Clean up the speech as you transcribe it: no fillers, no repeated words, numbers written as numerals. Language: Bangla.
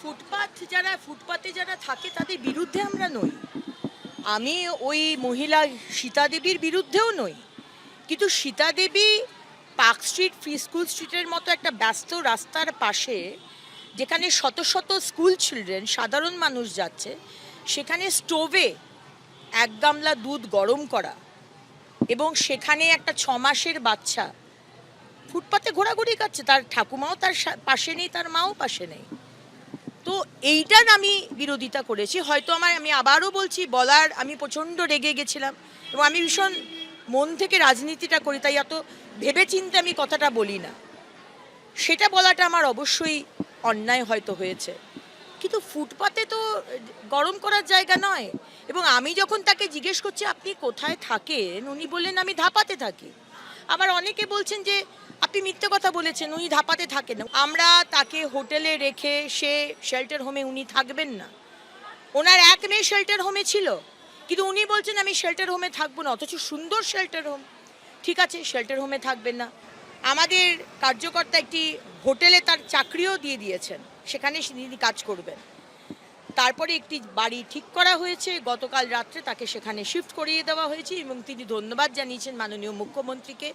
ফুটপাতে যারা থাকে তাদের বিরুদ্ধে আমরা নই। আমি ওই মহিলা সীতা দেবীর বিরুদ্ধেও নই, কিন্তু Sita Devi park street, free school স্ট্রিটের মতো একটা ব্যস্ত রাস্তার পাশে, যেখানে শত শত স্কুল চিলড্রেন, সাধারণ মানুষ যাচ্ছে, সেখানে স্টোভে এক গামলা দুধ গরম করা, এবং সেখানে একটা 6 মাসের বাচ্চা ফুটপাতে ঘোরাঘুরি করছে, তার ঠাকুমাও তার পাশে নেই, তার মাও পাশে নেই। তো এইটার আমি বিরোধিতা করেছি। হয়তো আমি আবারও বলছি, আমি প্রচণ্ড রেগে গেছিলাম, এবং আমি ভীষণ মন থেকে রাজনীতিটা করি, তাই এত ভেবে চিন্তে আমি কথাটা বলি না। সেটা বলাটা আমার অবশ্যই অন্যায় হয়তো হয়েছে, কিন্তু ফুটপাতে তো গরম করার জায়গা নয়। এবং আমি যখন তাকে জিজ্ঞেস করছি আপনি কোথায় থাকেন, উনি বললেন আমি ধাপাতে থাকি। আবার অনেকে বলছেন যে আপনি মিথ্যে কথা বলেছেন, উনি ধাপাতে থাকেন। আমরা তাকে হোটেলে রেখে সে শেল্টার হোমে উনি থাকবেন না। ওনার এক মেয়ে শেল্টার হোমে ছিল, কিন্তু উনি বলছেন আমি শেল্টার হোমে থাকবো না, অথচ সুন্দর শেল্টার হোম। ঠিক আছে, শেল্টার হোমে থাকবেন না। আমাদের কার্যকর্তা একটি হোটেলে তার চাকরিও দিয়ে দিয়েছেন, সেখানে তিনি কাজ করবেন। তারপরে একটি বাড়ি ঠিক করা হয়েছে, গতকাল রাত্রে তাকে সেখানে শিফট করিয়ে দেওয়া হয়েছে, এবং তিনি ধন্যবাদ জানিয়েছেন মাননীয় মুখ্যমন্ত্রীকে।